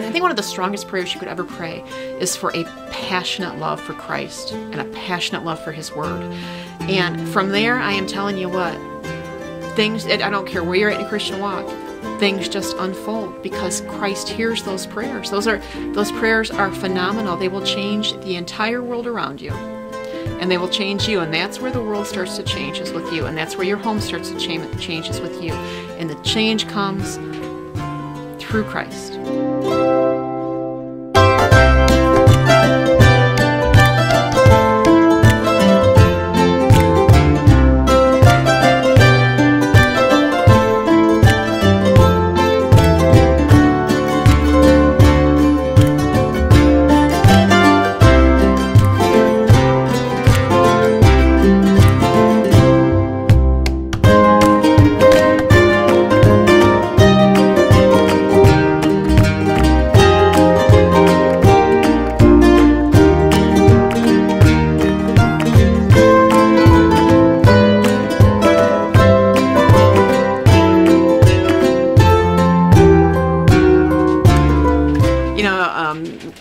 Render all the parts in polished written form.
I think one of the strongest prayers you could ever pray is for a passionate love for Christ and a passionate love for His Word. And from there, I am telling you what, things, I don't care where you're at in your Christian walk, things just unfold because Christ hears those prayers. Those prayers are phenomenal. They will change the entire world around you. And they will change you, and that's where the world starts to change, is with you. And that's where your home starts to change, is with you. And the change comes through Christ.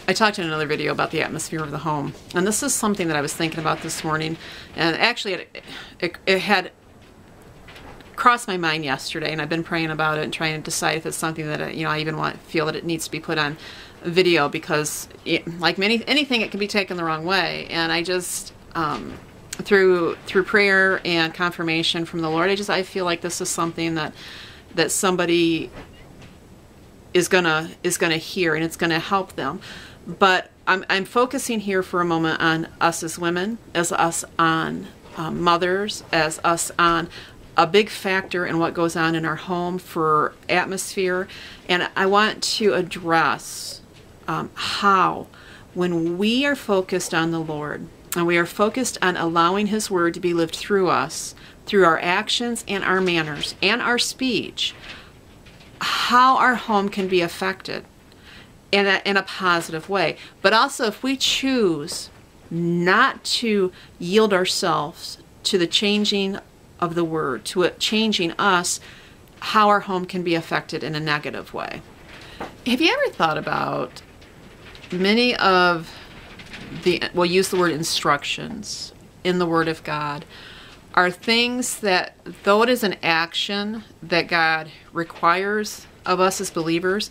I talked in another video about the atmosphere of the home, and this is something that I was thinking about this morning, and actually it had crossed my mind yesterday, and I've been praying about it and trying to decide if it's something that I even feel that it needs to be put on video, because like anything, it can be taken the wrong way. And I just through prayer and confirmation from the Lord, I feel like this is something that somebody is gonna hear, and it's gonna help them. But I'm focusing here for a moment on us as women, as us on mothers, as us on a big factor in what goes on in our home for atmosphere. And I want to address how, when we are focused on the Lord, and we are focused on allowing His Word to be lived through us, through our actions and our manners and our speech, how our home can be affected in a positive way. But also, if we choose not to yield ourselves to the changing of the Word, to it changing us, how our home can be affected in a negative way. Have you ever thought about many of we'll use the word instructions in the Word of God, are things that, though it is an action that God requires of us as believers,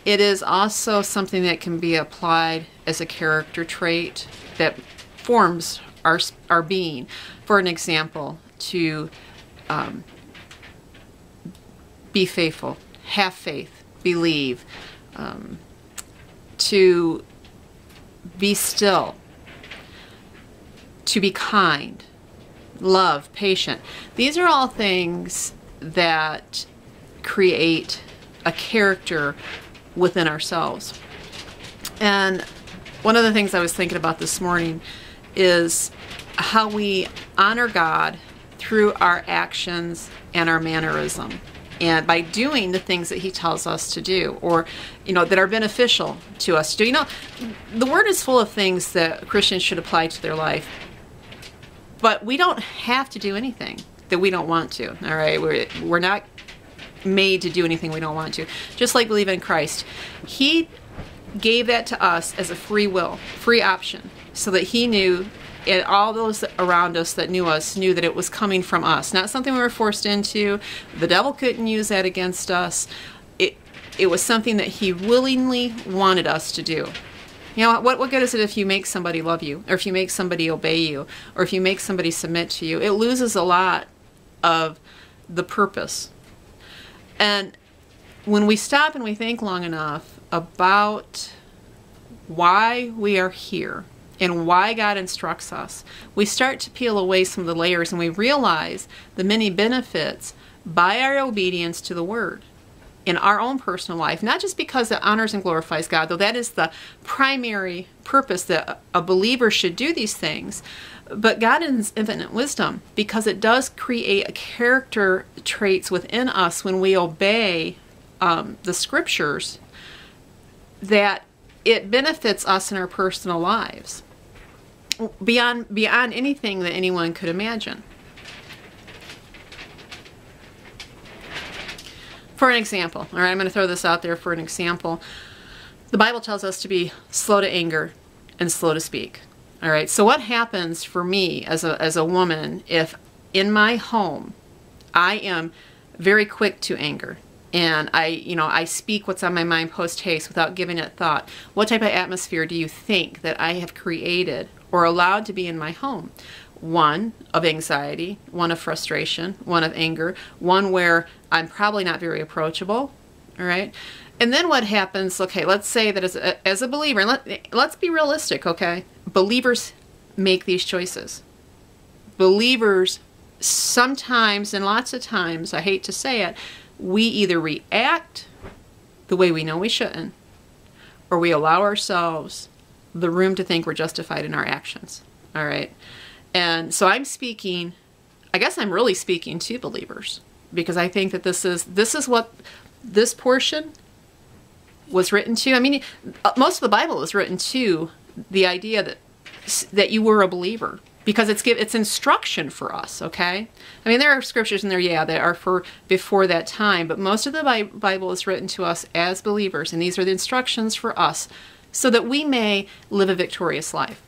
it is also something that can be applied as a character trait that forms our being. For an example, to be faithful, have faith, believe, to be still, to be kind, love, patient. These are all things that create a character within ourselves. And one of the things I was thinking about this morning is how we honor God through our actions and our mannerism, and by doing the things that He tells us to do, or that are beneficial to us to do. The Word is full of things that Christians should apply to their life, but we don't have to do anything that we don't want to. All right, we're not made to do anything we don't want to. Just like believing in Christ, He gave that to us as a free will, free option, so that He knew, and all those around us that knew us knew that it was coming from us, not something we were forced into. The devil couldn't use that against us. It was something that He willingly wanted us to do. What good is it if you make somebody love you, or if you make somebody obey you, or if you make somebody submit to you? It loses a lot of the purpose. And when we stop and we think long enough about why we are here and why God instructs us, we start to peel away some of the layers, and we realize the many benefits by our obedience to the Word in our own personal life, not just because it honors and glorifies God, though that is the primary purpose that a believer should do these things, but God in His infinite wisdom, because it does create character traits within us when we obey the Scriptures, that it benefits us in our personal lives beyond anything that anyone could imagine. For an example, all right, I'm going to throw this out there for an example. The Bible tells us to be slow to anger and slow to speak. All right. So what happens for me as a woman if in my home I am very quick to anger and I speak what's on my mind post haste without giving it thought? What type of atmosphere do you think that I have created or allowed to be in my home? One of anxiety, one of frustration, one of anger, one where I'm probably not very approachable. All right. And then what happens, okay, let's say that as a believer, and let's be realistic, okay? Believers make these choices. Believers sometimes, and lots of times, I hate to say it, we either react the way we know we shouldn't, or we allow ourselves the room to think we're justified in our actions. All right? And so I'm speaking, I guess I'm really speaking to believers, because I think that this is what this portion was written to. I mean, most of the Bible was written to the idea that you were a believer, because it's instruction for us, okay? I mean, there are scriptures in there, yeah, that are for before that time, but most of the Bible is written to us as believers, and these are the instructions for us so that we may live a victorious life.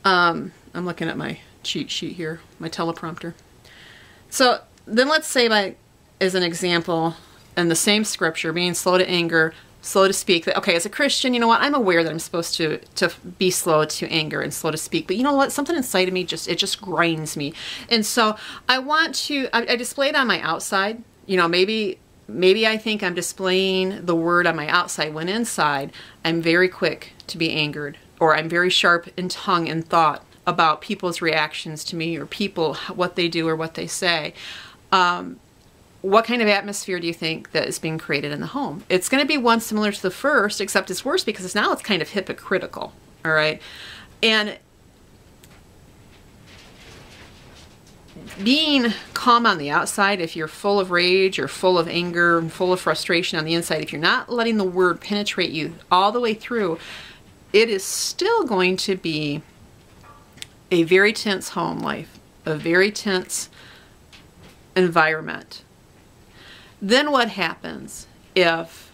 I'm looking at my cheat sheet here, my teleprompter. So then let's say, as an example, in the same scripture, being slow to anger, slow to speak. Okay, as a Christian, you know what? I'm aware that I'm supposed to be slow to anger and slow to speak. But you know what? Something inside of me just grinds me. And so I display it on my outside. You know, maybe I think I'm displaying the word on my outside, when inside I'm very quick to be angered, or I'm very sharp in tongue and thought about people's reactions to me, or people, what they do or what they say. What kind of atmosphere do you think that is being created in the home? It's going to be one similar to the first, except it's worse because now it's kind of hypocritical, all right? And being calm on the outside, if you're full of rage or full of anger and full of frustration on the inside, if you're not letting the word penetrate you all the way through, it is still going to be a very tense home life, a very tense environment. Then what happens if,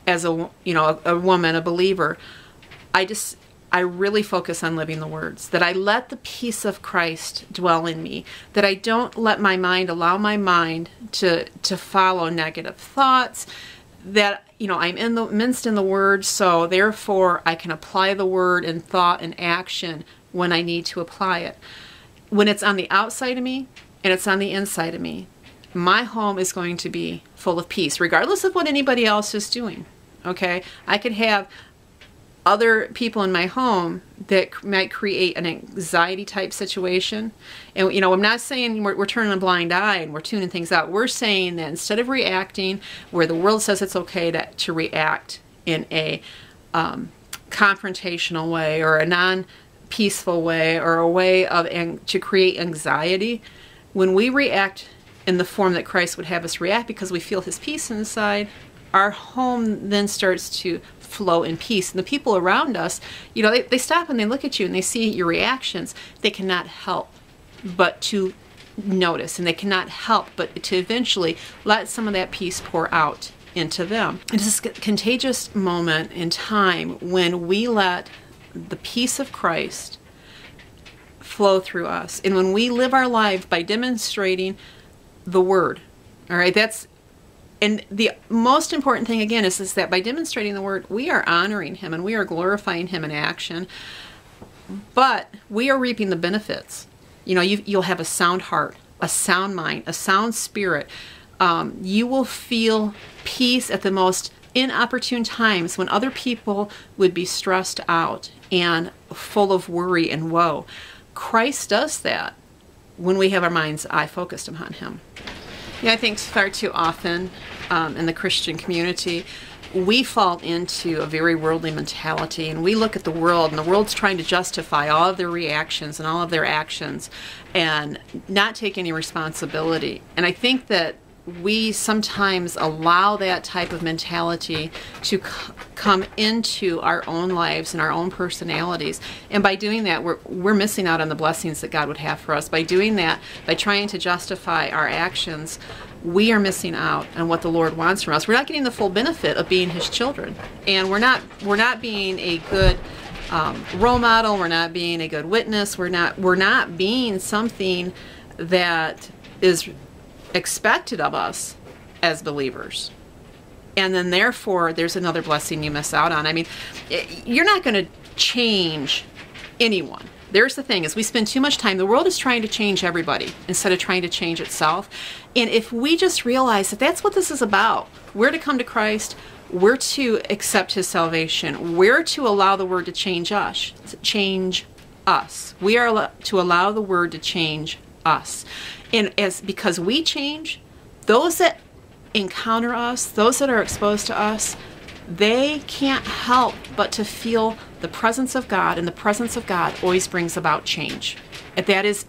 as a woman, a believer, I really focus on living the words, that I let the peace of Christ dwell in me, that I don't let my mind, allow my mind to follow negative thoughts, that, I'm minced in the word, so therefore I can apply the word in thought and action when I need to apply it. When it's on the outside of me and it's on the inside of me, my home is going to be full of peace, regardless of what anybody else is doing, okay? I could have other people in my home that might create an anxiety type situation. And, I'm not saying we're turning a blind eye and we're tuning things out. We're saying that instead of reacting where the world says it's okay to react in a confrontational way, or a non-peaceful way, or a way to create anxiety, when we react in the form that Christ would have us react, because we feel his peace inside, our home then starts to flow in peace. And the people around us, they stop and they look at you and they see your reactions. They cannot help but to notice, and they cannot help but to eventually let some of that peace pour out into them. It's a contagious moment in time when we let the peace of Christ flow through us. And when we live our life by demonstrating the word, all right, and the most important thing again is that by demonstrating the word, we are honoring him and we are glorifying him in action, but we are reaping the benefits. You'll have a sound heart, a sound mind, a sound spirit. You will feel peace at the most inopportune times when other people would be stressed out and full of worry and woe. Christ does that when we have our mind's eye focused upon him. I think far too often in the Christian community, we fall into a very worldly mentality, and we look at the world, and the world's trying to justify all of their reactions and all of their actions and not take any responsibility. And I think that we sometimes allow that type of mentality to come into our own lives and our own personalities. And by doing that, we're missing out on the blessings that God would have for us. By doing that, by trying to justify our actions, we are missing out on what the Lord wants from us. We're not getting the full benefit of being His children. And we're not being a good role model. We're not being a good witness. We're not being something that is expected of us as believers. And then therefore there's another blessing you miss out on. I mean, you're not going to change anyone. There's the thing, is we spend too much time, the world is trying to change everybody instead of trying to change itself. And if we just realize that that's what this is about, we're to come to Christ, we're to accept His salvation, we're to allow the Word to change us. We are to allow the Word to change us. And because we change, those that encounter us, those that are exposed to us, they can't help but to feel the presence of God, and the presence of God always brings about change. That is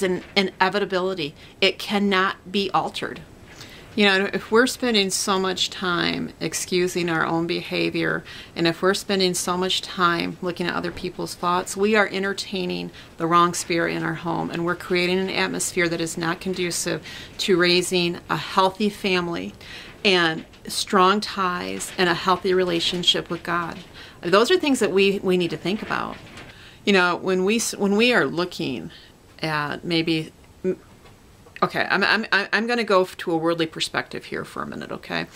an inevitability. It cannot be altered. You know, if we're spending so much time excusing our own behavior, and if we're spending so much time looking at other people's thoughts, we are entertaining the wrong spirit in our home, and we're creating an atmosphere that is not conducive to raising a healthy family and strong ties and a healthy relationship with God. Those are things that we need to think about. You know, when we are looking at maybe, okay, I'm going to go to a worldly perspective here for a minute, okay?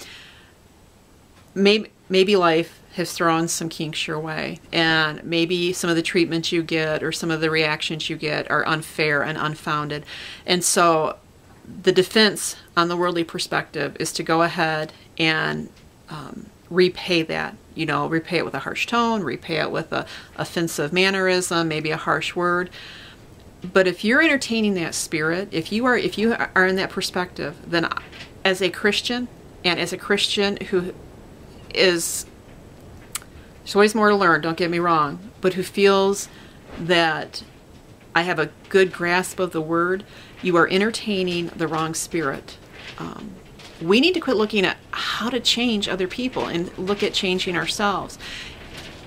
Maybe life has thrown some kinks your way, and maybe some of the treatments you get or some of the reactions you get are unfair and unfounded. And so the defense on the worldly perspective is to go ahead and repay that. You know, repay it with a harsh tone, repay it with a offensive mannerism, maybe a harsh word. But if you're entertaining that spirit, if you are in that perspective, then as a Christian, and as a Christian who is, there's always more to learn, don't get me wrong, but who feels that I have a good grasp of the Word, you are entertaining the wrong spirit. We need to quit looking at how to change other people and look at changing ourselves.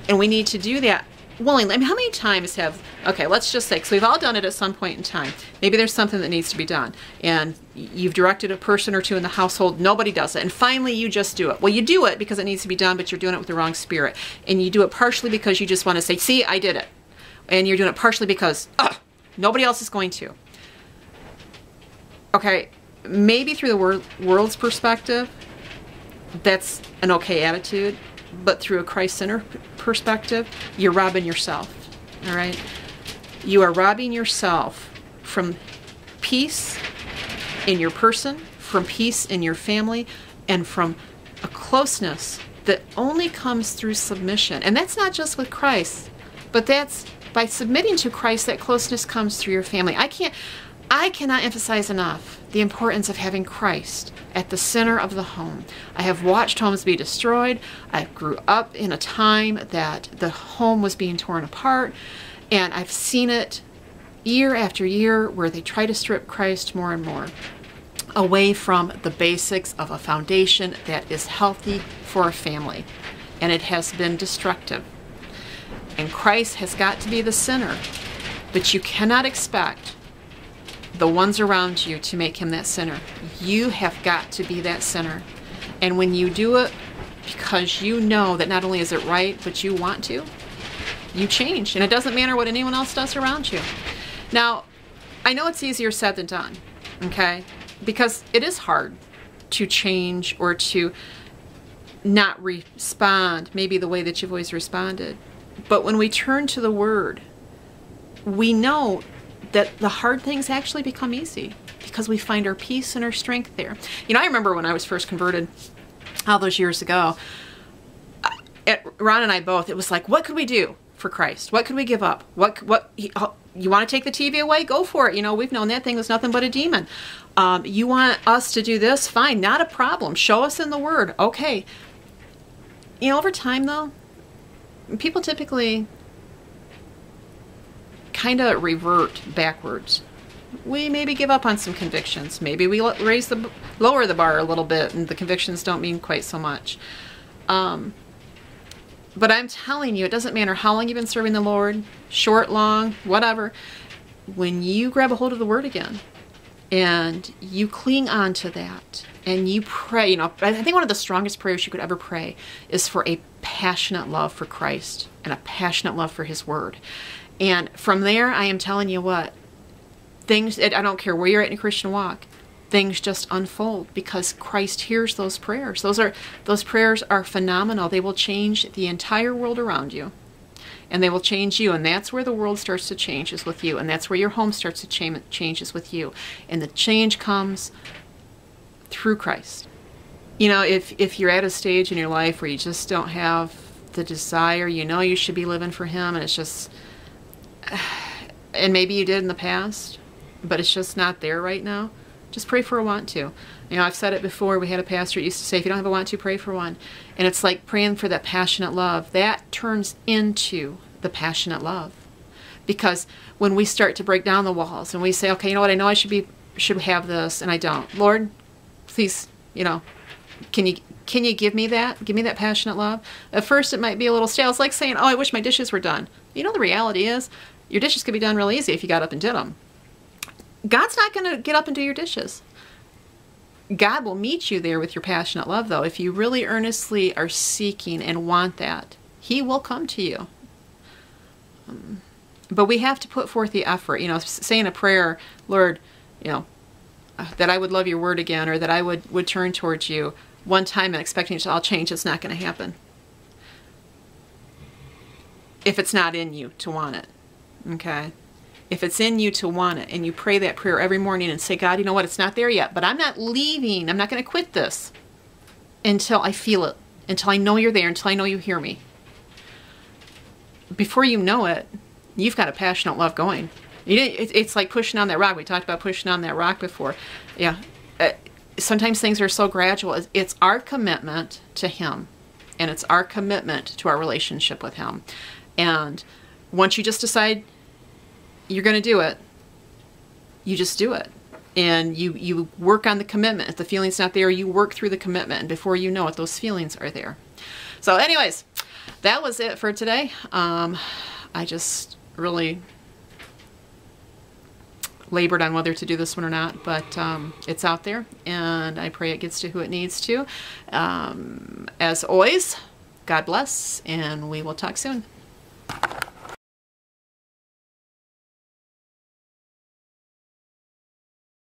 And we need to do that willingly. I mean, how many times okay, let's just say, because we've all done it at some point in time. Maybe there's something that needs to be done, and you've directed a person or two in the household, nobody does it, and finally you just do it. Well, you do it because it needs to be done, but you're doing it with the wrong spirit. And you do it partially because you just want to say, see, I did it. And you're doing it partially because, nobody else is going to. Okay, maybe through the world's perspective, that's an okay attitude, but through a Christ-centered perspective, you're robbing yourself, all right? You are robbing yourself from peace in your person, from peace in your family, and from a closeness that only comes through submission. And that's not just with Christ, but that's by submitting to Christ, that closeness comes through your family. I cannot emphasize enough the importance of having Christ at the center of the home. I have watched homes be destroyed. I grew up in a time that the home was being torn apart, and I've seen it year after year where they try to strip Christ more and more away from the basics of a foundation that is healthy for a family, and it has been destructive. And Christ has got to be the center, but you cannot expect the ones around you to make Him that center. You have got to be that center. And when you do it because you know that not only is it right, but you want to, you change. And it doesn't matter what anyone else does around you. Now, I know it's easier said than done, okay? Because it is hard to change or to not respond maybe the way that you've always responded. But when we turn to the Word, we know that the hard things actually become easy because we find our peace and our strength there. You know, I remember when I was first converted all those years ago, Ron and I both, it was like, what could we do for Christ? What could we give up? You want to take the TV away? Go for it. You know, we've known that thing was nothing but a demon. You want us to do this? Fine, not a problem. Show us in the Word. Okay. You know, over time though, people typically kind of revert backwards. we maybe give up on some convictions. Maybe we lower the bar a little bit, and the convictions don't mean quite so much. But I'm telling you, it doesn't matter how long you've been serving the Lord, short, long, whatever. When you grab a hold of the Word again, and you cling on to that, and you pray, you know, I think one of the strongest prayers you could ever pray is for a passionate love for Christ and a passionate love for His Word. And from there, I am telling you what, things, I don't care where you're at in a Christian walk, things just unfold because Christ hears those prayers. Those prayers are phenomenal. They will change the entire world around you. And they will change you, and that's where the world starts to change, is with you. And that's where your home starts to change, is with you. And the change comes through Christ. You know, if you're at a stage in your life where you just don't have the desire, you know you should be living for Him, and it's just, and maybe you did in the past, but it's just not there right now, just pray for a want to. You know, I've said it before, we had a pastor who used to say, if you don't have a want to, pray for one. And it's like praying for that passionate love. That turns into the passionate love. Because when we start to break down the walls and we say, okay, you know what, I know I should have this, and I don't. Lord, please, you know, can you give me that? Give me that passionate love. At first it might be a little stale. It's like saying, oh, I wish my dishes were done. You know, the reality is your dishes could be done real easy if you got up and did them. God's not going to get up and do your dishes. God will meet you there with your passionate love, though. If you really earnestly are seeking and want that, He will come to you. But we have to put forth the effort. You know, saying a prayer, Lord, you know, that I would love your Word again, or that I would turn towards you one time and expecting it to all change, it's not going to happen. If it's not in you to want it, okay? If it's in you to want it, and you pray that prayer every morning and say, God, you know what, it's not there yet, but I'm not leaving. I'm not going to quit this until I feel it, until I know you're there, until I know you hear me. Before you know it, you've got a passionate love going. It's like pushing on that rock. We talked about pushing on that rock before. Yeah. Sometimes things are so gradual. It's our commitment to Him, and it's our commitment to our relationship with Him. And once you just decide you're going to do it, you just do it. And you work on the commitment. If the feeling's not there, you work through the commitment. And before you know it, those feelings are there. So anyways, that was it for today. I just really labored on whether to do this one or not, but it's out there, and I pray it gets to who it needs to. As always, God bless, and we will talk soon.